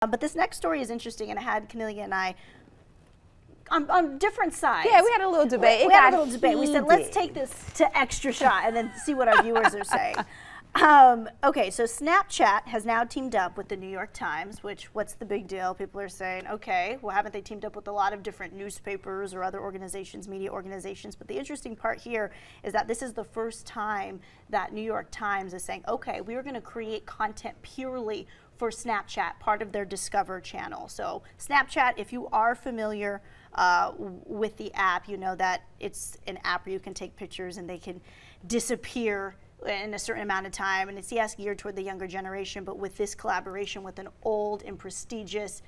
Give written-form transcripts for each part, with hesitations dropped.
But this next story is interesting, and it had Cornelia and I on different sides. Yeah, we had a little debate. We had a little debate. We said, let's take this to extra shot and then see what our viewers are saying. Okay, so Snapchat has now teamed up with the New York Times, which, what's the big deal? People are saying, okay, well, haven't they teamed up with a lot of different newspapers or other organizations, media organizations? But the interesting part here is that this is the first time that New York Times is saying, okay, we are going to create content purely for Snapchat, part of their Discover channel. So Snapchat, if you are familiar with the app, you know that it's an app where you can take pictures and they can disappear in a certain amount of time, and it's yes geared toward the younger generation, but with this collaboration with an old and prestigious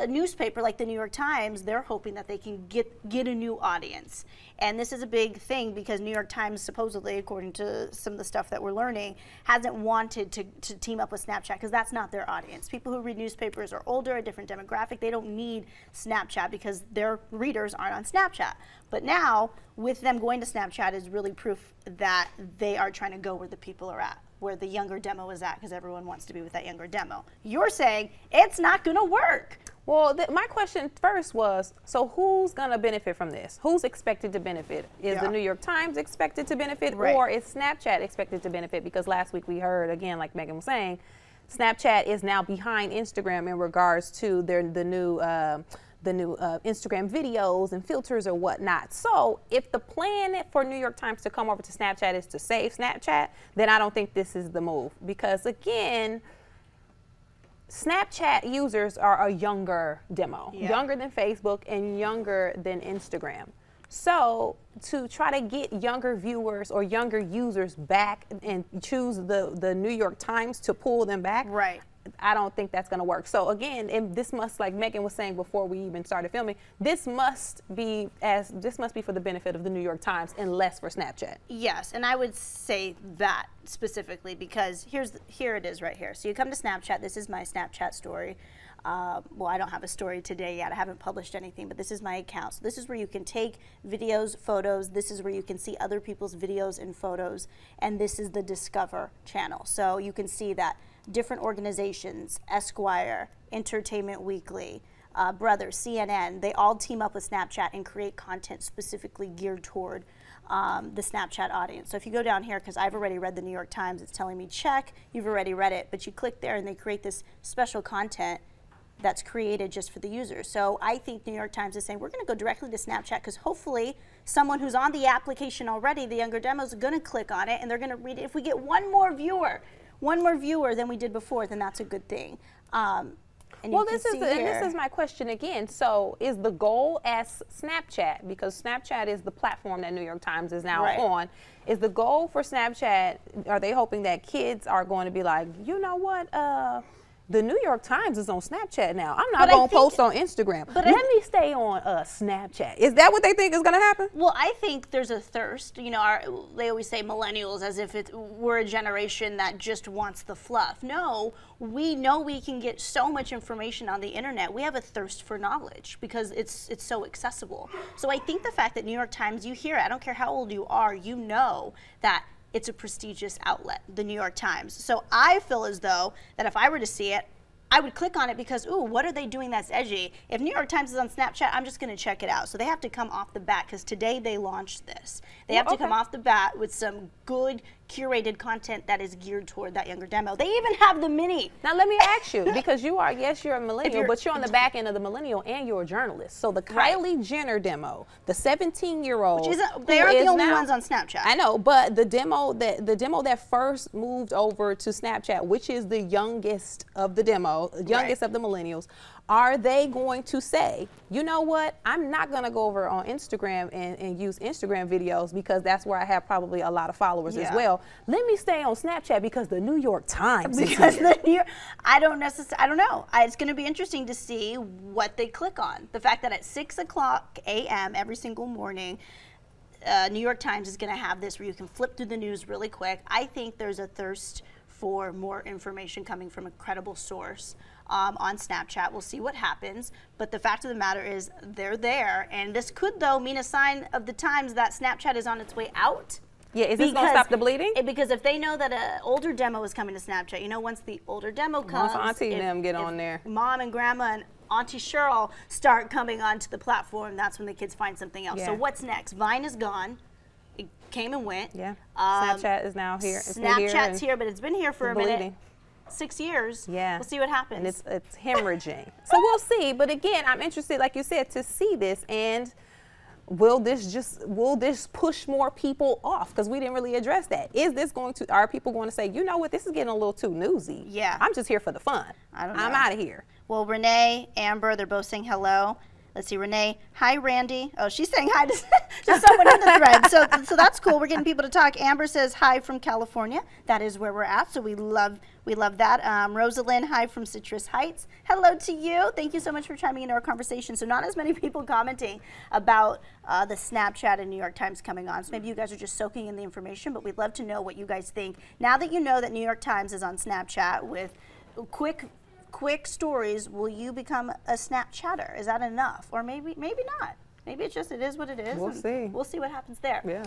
newspaper like the New York Times, they're hoping that they can get a new audience. And this is a big thing because New York Times supposedly, according to some of the stuff that we're learning, hasn't wanted to team up with Snapchat because that's not their audience. People who read newspapers are older, a different demographic. They don't need Snapchat because their readers aren't on Snapchat. But now, with them going to Snapchat is really proof that they are trying to go where the people are at, where the younger demo is at, because everyone wants to be with that younger demo. You're saying it's not going to work. Well, my question first was, so who's going to benefit from this? Who's expected to benefit? Is the New York Times expected to benefit, or is Snapchat expected to benefit? Because last week we heard, again, like Megan was saying, Snapchat is now behind Instagram in regards to the new Instagram videos and filters or whatnot. So if the plan for New York Times to come over to Snapchat is to save Snapchat, then I don't think this is the move. Because again, Snapchat users are a younger demo, younger than Facebook and younger than Instagram. So to try to get younger viewers or younger users back and choose the New York Times to pull them back, I don't think that's going to work. So again, and this must, like Megan was saying before we even started filming, this must be for the benefit of the New York Times and less for Snapchat. Yes, and I would say that specifically because here it is right here. So you come to Snapchat. This is my Snapchat story. Well, I don't have a story today yet. I haven't published anything, but this is my account. So this is where you can take videos, photos. This is where you can see other people's videos and photos. And this is the Discover channel. So you can see that different organizations, Esquire, Entertainment Weekly, Brothers, CNN, they all team up with Snapchat and create content specifically geared toward the Snapchat audience. So if you go down here, because I've already read the New York Times, it's telling me check, you've already read it, but you click there and they create this special content that's created just for the users. So I think New York Times is saying we're going to go directly to Snapchat because hopefully someone who's on the application already, the younger demos, are going to click on it and they're going to read it. If we get one more viewer than we did before, then that's a good thing. Well, this is my question again. So is the goal as Snapchat, because Snapchat is the platform that New York Times is now on, is the goal for Snapchat, are they hoping that kids are going to be like, you know what, the New York Times is on Snapchat now. I'm not going to post on Instagram. But let me stay on Snapchat. Is that what they think is going to happen? Well, I think there's a thirst. You know, they always say millennials as if we're a generation that just wants the fluff. No, we know we can get so much information on the internet. We have a thirst for knowledge because it's so accessible. So I think the fact that New York Times, you hear it, I don't care how old you are, you know that it's a prestigious outlet, the New York Times. So I feel as though that if I were to see it, I would click on it because, ooh, what are they doing that's edgy? If New York Times is on Snapchat, I'm just going to check it out. So they have to come off the bat because today they launched this. They have to come off the bat with some good curated content that is geared toward that younger demo. They even have the mini. Now let me ask you, because you are, yes, you're a millennial, but you're on the back end of the millennial and you're a journalist. So the Kylie Jenner demo, the 17-year-old, they aren't the only ones on Snapchat. I know, but the demo that first moved over to Snapchat, which is the youngest of the demo, youngest of the millennials, are they going to say, you know what, I'm not going to go over on Instagram and use Instagram videos because that's where I have probably a lot of followers as well. Let me stay on Snapchat because the New York Times is here. I don't know. It's going to be interesting to see what they click on. The fact that at 6 o'clock a.m. every single morning, New York Times is going to have this where you can flip through the news really quick. I think there's a thirst for more information coming from a credible source on Snapchat. We'll see what happens, but the fact of the matter is they're there, and this could, though, mean a sign of the times that Snapchat is on its way out Yeah, is this going to stop the bleeding? Because if they know that an older demo is coming to Snapchat, you know, once the older demo comes, once Auntie and them get on there, Mom and Grandma and Auntie Cheryl start coming onto the platform, that's when the kids find something else. Yeah. So what's next? Vine is gone. It came and went. Yeah. Snapchat is now here. Snapchat's here, but it's been here for a minute. 6 years. Yeah. We'll see what happens. And it's hemorrhaging. So we'll see. But again, I'm interested, like you said, to see this. And will this push more people off? Because we didn't really address that. Are people going to say, you know what, this is getting a little too newsy. Yeah. I'm just here for the fun. I don't know. I'm out of here. Well, Renee, Amber, they're both saying hello. Let's see, Renee, hi, Randy. Oh, she's saying hi to someone in the thread. So that's cool. We're getting people to talk. Amber says hi from California. That is where we're at. So we love that. Rosalind, hi from Citrus Heights. Hello to you. Thank you so much for chiming into our conversation. So not as many people commenting about the Snapchat and New York Times coming on. So maybe you guys are just soaking in the information, but we'd love to know what you guys think. Now that you know that New York Times is on Snapchat with quick stories, will you become a Snapchatter? Is that enough? Or maybe not. Maybe it is what it is. We'll see. We'll see what happens there. Yeah.